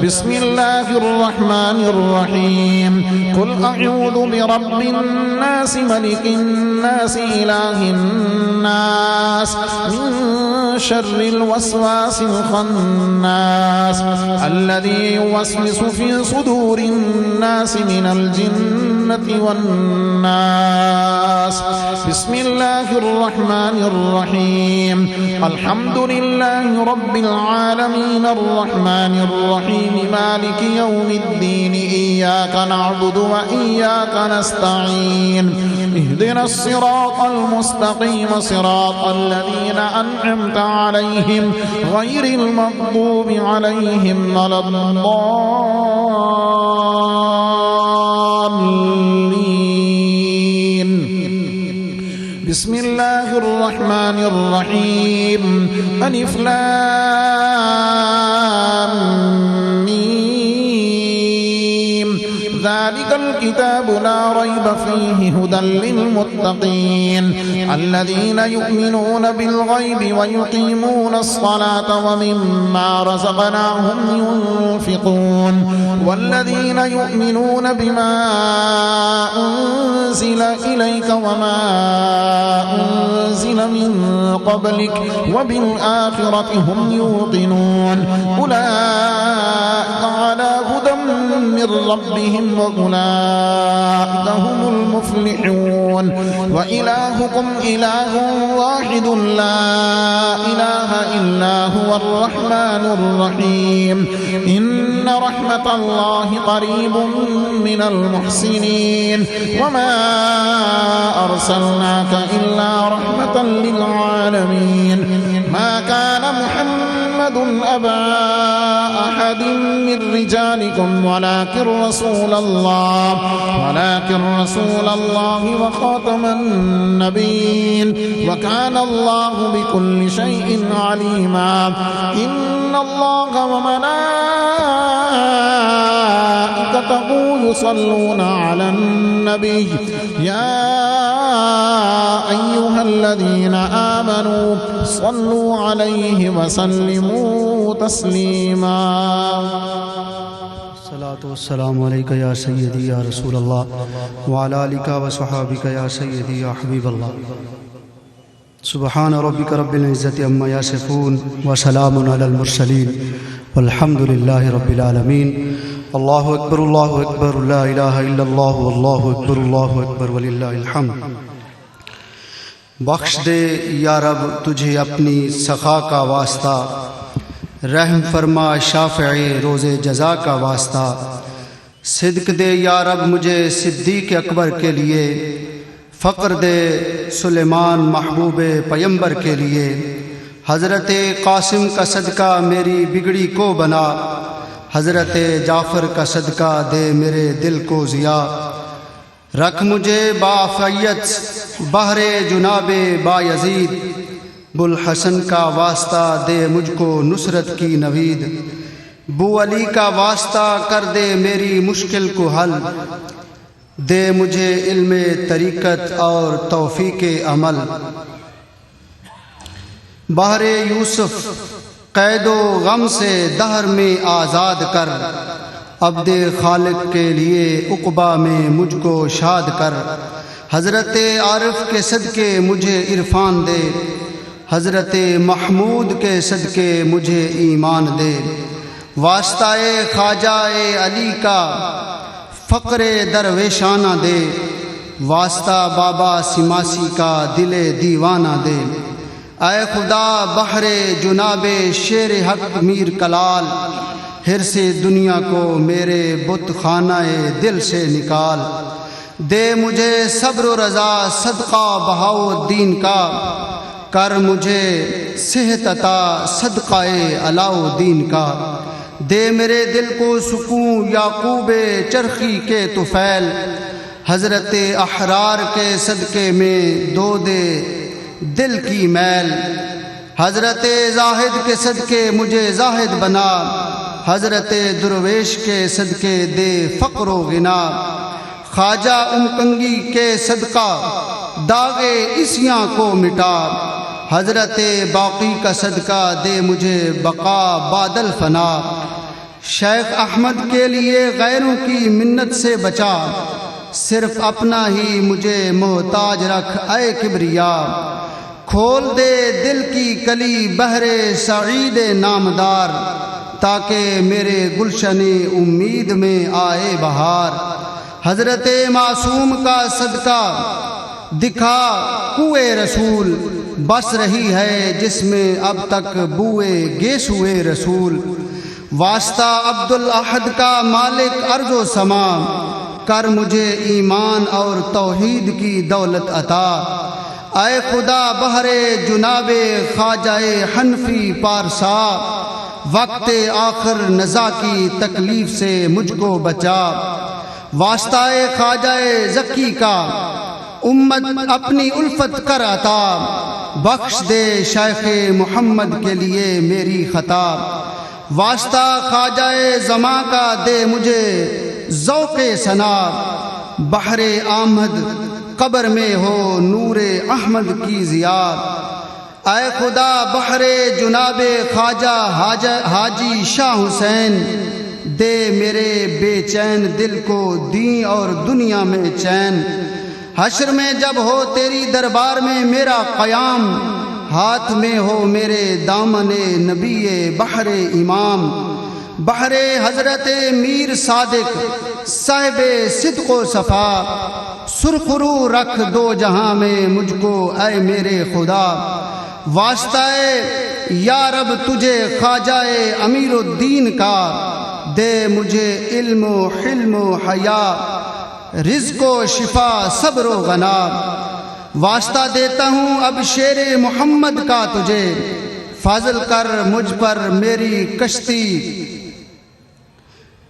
بسم الله الرحمن الرحيم قل أعوذ برب الناس ملك الناس إله الناس من شر الوسواس الخناس الذي يوسوس في صدور الناس من الجنة والناس. بسم الله الرحمن الرحيم الحمد لله رب العالمين الرحمن الرحيم مالك يوم الدين إياك نعبد وإياك نستعين اهدنا الصراط المستقيم صراط الذين أنعمت عليهم غير المغضوب عليهم ولا الضالين. بسم الله الرحمن الرحيم ألف لام ميم ذلك الكتاب لا ريب فيه هدى للمتقين الذين يؤمنون بالغيب ويقيمون الصلاة ومما رزقناهم ينفقون والذين يؤمنون بما أنزل إليك وما أنزل من قبلك وبالآخرة هم يوقنون أولئك على هدى من ربهم وأولئك هم المفلحون. وإلهكم إله واحد لا إله إلا هو الرحمن الرحيم إن رحمة الله قريب من المحسنين وما أرسلناك إلا رحمة للعالمين ما كان محمد أبا أحد من رجالكم ولكن رسول الله وخاتم النبيين وكان الله بكل شيء عليما إن الله وملائكته يصلون على النبي يا أيها الذين آمنوا صلوا عليه وسلموا تسليما الصلاة والسلام عليك يا سيدي يا رسول الله وعلى آلك وصحابك يا سيدي يا حبيب الله سبحان ربك رب العزة عما يصفون وسلام على المرسلين والحمد لله رب العالمين الله أكبر لا إله إلا الله والله أكبر ولله الحمد بخش دے یا رب تجھے اپنی سخا کا واسطہ، رحم فرما شافع روز جزا کا واسطہ، صدق دے یا رب مجھے صدیق اکبر کے لیے، فقر دے سلیمان محبوب پیمبر کے لیے، حضرت قاسم کا صدقہ میری بگڑی کو بنا، حضرت جعفر کا صدقہ دے میرے دل کو ضیا، رکھ مجھے بافیت بحر جناب بایزید، بوالحسن کا واسطہ دے مجھ کو نصرت کی نوید، بو علی کا واسطہ کر دے میری مشکل کو حل، دے مجھے علم طریقت اور توفیق عمل، بحر یوسف قید و غم سے دہر میں آزاد کر، عبد خالق کے لیے عقبہ میں مجھ کو شاد کر، حضرت عارف کے صدقے مجھے عرفان دے، حضرت محمود کے صدقے مجھے ایمان دے، واسطہ خواجہ علی کا فقر درویشانہ دے، واسطہ بابا سماسی کا دل دیوانہ دے، اے خدا بحر جناب شیر حق میر کلال، حرص دنیا کو میرے بت خانہ دل سے نکال، دے مجھے صبر و رضا صدقہ بہاؤ الدین کا، کر مجھے صحت عطا صدقہ علاؤ الدین کا، دے میرے دل کو سکون یعقوب چرخی کے طفیل، حضرت احرار کے صدقے میں دو دے دل کی میل، حضرت زاہد کے صدقے مجھے زاہد بنا، حضرت درویش کے صدقے دے فقر و غنا، خواجہ کنگی کے صدقہ داغے عصیاں کو مٹا، حضرت باقی کا صدقہ دے مجھے بقا بادل فنا، شیخ احمد کے لیے غیروں کی منت سے بچا، صرف اپنا ہی مجھے محتاج رکھ اے کبریا، کھول دے دل کی کلی بحر سعید نامدار، تاکہ میرے گلشن امید میں آئے بہار، حضرت معصوم کا صدقہ دکھا کوئے رسول، بس رہی ہے جس میں اب تک بوئے گیسوئے رسول، واسطہ عبدالاحد کا مالک ارض و سما، کر مجھے ایمان اور توحید کی دولت عطا، اے خدا بحر جناب خواجہ حنفی پارسا، وقت آخر نزا کی تکلیف سے مجھ کو بچا، واسطہ خواجہ ذکی کا امت اپنی الفت کر عطا، بخش دے شیخ محمد کے لیے میری خطا، واسطہ خواجہ زماں کا دے مجھے ذوق ثنا، بحر آمد قبر میں ہو نور احمد کی ضیا، اے خدا بحر جناب خواجہ حاجی شاہ حسین، دے میرے بے چین دل کو دین اور دنیا میں چین، حشر میں جب ہو تیری دربار میں میرا قیام، ہاتھ میں ہو میرے دامن نبی بحر امام، بحر حضرت میر صادق صاحب صدق و صفا، سرخرو رکھ دو جہاں میں مجھ کو اے میرے خدا، واسطہ یا رب تجھے خواجہ امیر الدین کا، دے مجھے علم و حلم و حیا، رزق و شفا صبر و غنا، واسطہ دیتا ہوں اب شیر محمد کا تجھے، فضل کر مجھ پر میری کشتی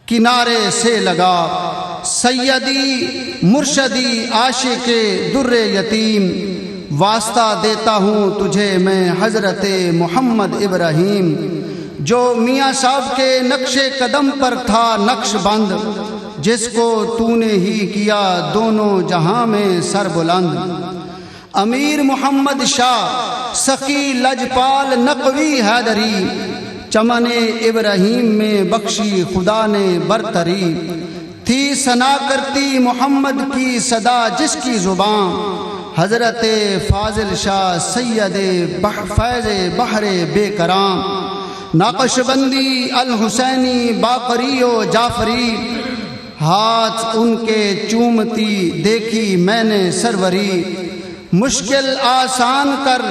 کنارے سے لگا، سیدی مرشدی عاشق در یتیم، واسطہ دیتا ہوں تجھے میں حضرت محمد ابراہیم، جو میاں صاحب کے نقش قدم پر تھا نقش بند، جس کو تو نے ہی کیا دونوں جہاں میں سر بلند، امیر محمد شاہ سخی لجپال نقوی حیدری، چمن ابراہیم میں بخشی خدا نے برتری، تھی ثنا کرتی محمد کی صدا جس کی زبان، حضرت فاضل شاہ سید فیض بحر بے کرام، نقش بندی الحسینی باقری و جعفری، ہاتھ ان کے چومتی دیکھی میں نے سروری، مشکل آسان کر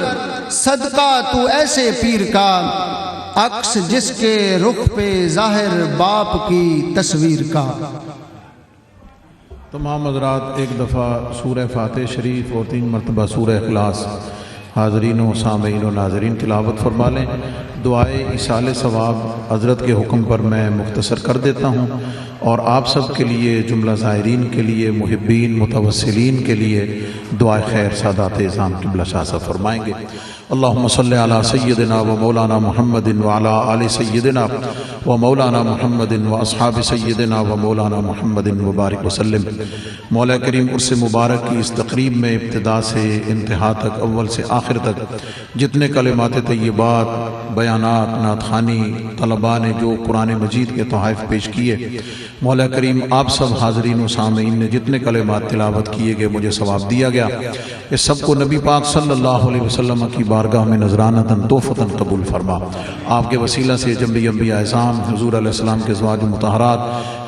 صدقہ تو ایسے پیر کا، عکس جس کے رخ پہ ظاہر باپ کی تصویر کا۔ تمام حضرات ایک دفعہ سورہ فاتح شریف اور 3 مرتبہ سورہ اخلاص حاضرین و سامعین و ناظرین تلاوت فرما لیں۔ دعائے ایصال ثواب حضرت کے حکم پر میں مختصر کر دیتا ہوں، اور آپ سب کے لیے، جملہ زائرین کے لیے، محبین متوسلین کے لیے دعائے خیر سادات اعظام قبلہ شاہ صاحب فرمائیں گے۔ اللہم صلی علی سیدنا و مولانا محمد وعلی آل سیدنا و مولانا محمد و اصحاب سیدنا و مولانا محمد وبارک وسلم۔ مولا کریم عرس مبارک کی اس تقریب میں ابتدا سے انتہا تک، اول سے آخر تک جتنے کلمات طیبات، بیانات، نعت خوانی طلباء نے جو قرآن مجید کے تحائف پیش کیے، مولا کریم آپ سب حاضرین و سامعین نے جتنے کلمات تلاوت کیے گئے مجھے ثواب دیا گیا، اس سب کو نبی پاک صلی اللہ علیہ وسلم کی بارگاہ میں نذرانتاً توفتاً قبول فرما۔ آپ کے وسیلہ سے جنبی انبیاء اعظام حضور علیہ السلام کے ازواج مطہرات،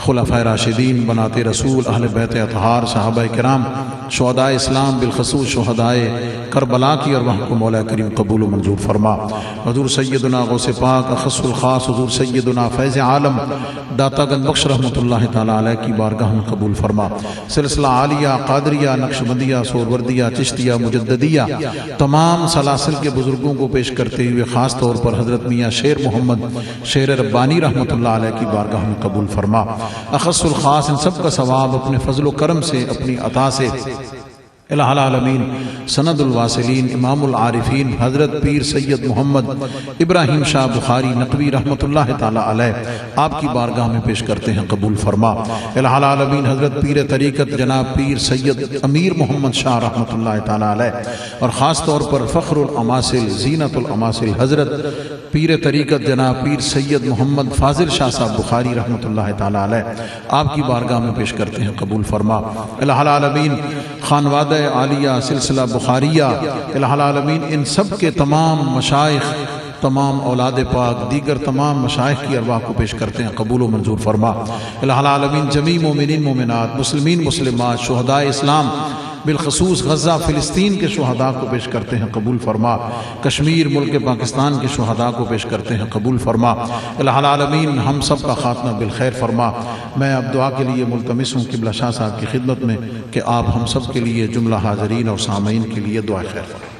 خلفائے راشدین، بنات رسول، اہل بیت اطہار، صحابہ کرام، شہداء اسلام، بالخصوص شہداء کربلا کی ارواح کو مولا کریم قبول و منظور فرما۔ حضور سیدنا غوث پاک اخص الخاص حضور سیدنا فیض عالم داتا گنج بخش رحمۃ اللہ تعالیٰ علیہ کی بارگاہ میں قبول فرما۔ سلسلہ عالیہ، قادریہ، نقشبندیہ، سہروردیہ، چشتیہ، مجددیہ، تمام سلاسل کے بزرگوں کو پیش کرتے ہوئے خاص طور پر حضرت میاں شیر محمد شیر ربانی رحمۃ اللہ علیہ کی بارگاہ میں قبول فرما۔ اخص الخاص ان سب کا ثواب اپنے فضل و کرم سے، اپنی عطا سے الہ العالمین سند الواصلین امام العارفین حضرت پیر سید محمد ابراہیم شاہ بخاری نقوی رحمۃ اللہ تعالیٰ علیہ آپ کی بارگاہ میں پیش کرتے ہیں، قبول فرما۔ الہ العالمین حضرت پیر طریقت جناب پیر سید امیر محمد شاہ رحمۃ اللہ تعالیٰ علیہ، اور خاص طور پر فخر الاماثل زینت الاماثل حضرت پیر طریقت جناب پیر سید محمد فاضل شاہ صاحب بخاری رحمۃ اللہ تعالیٰ علیہ آپ کی بارگاہ میں پیش کرتے ہیں، قبول فرما۔ الہ العالمین خانوادہ عالیہ سلسلہ بخاریہ الہ العالمین ان سب کے تمام مشائخ، تمام اولاد پاک، دیگر تمام مشائخ کی ارواح کو پیش کرتے ہیں، قبول و منظور فرما۔ الہ العالمین جمیع مومنین مومنات، مسلمین مسلمات، شہداء اسلام، بالخصوص غزہ فلسطین کے شہداء کو پیش کرتے ہیں، قبول فرما۔ کشمیر ملک پاکستان کے شہداء کو پیش کرتے ہیں، قبول فرما۔ الہ العالمین ہم سب کا خاتمہ بالخیر فرما۔ میں اب دعا کے لیے ملتمس ہوں قبلہ شاہ صاحب کی خدمت میں کہ آپ ہم سب کے لیے، جملہ حاضرین اور سامعین کے لیے دعا خیر فرما۔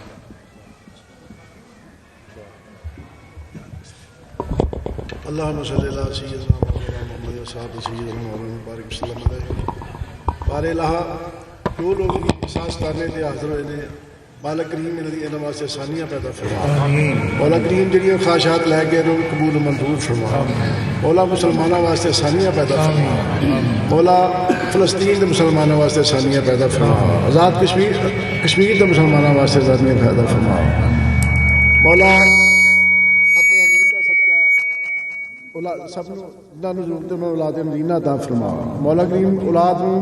اللہم صلی اللہ سیدنا محمد و صحابہ سیدنا مولانا بارک وسلم علیہ بارے الہ جو لوگ احساس کرنے دے حاضر ہوئے نے، مولا کریم انہاں واسطے آسانیاں پیدا فرما۔ مولا کریم جڑیاں خواہشات لے کے انہاں قبول منظور فرما۔ مولا مسلمانوں واسطے آسانیاں پیدا فرما۔ مولا فلسطین دے مسلمانوں واسطے آسانیاں پیدا فرما۔ آزاد کشمیر دے مسلمانوں واسطے آسانیاں پیدا فرما۔ مولا سب جنہاں نوں ضرورت ہے اولاد مدینہ عطا فرما۔ مولا کریم اولاد نوں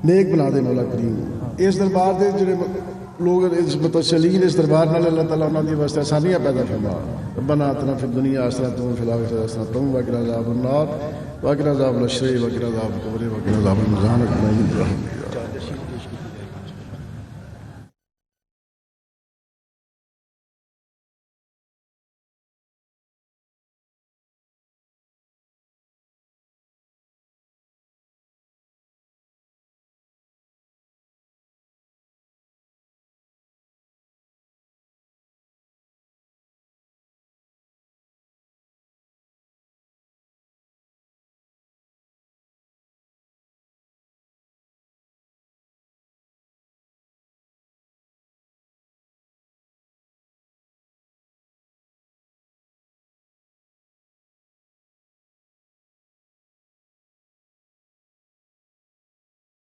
نیک بنا دے۔ مولا کریم اس دربار دے جڑے لوگ اس متصلین اس دربار نال اللہ تعالیٰ انہاں دی واسطے آسانیاں پیدا فرما۔ ربنا آتنا فی الدنیا حسنۃ وفی الآخرۃ حسنۃ وقنا عذاب النار۔ وقنا عذاب الشر وقنا عذاب القبر وقنا عذاب الميزان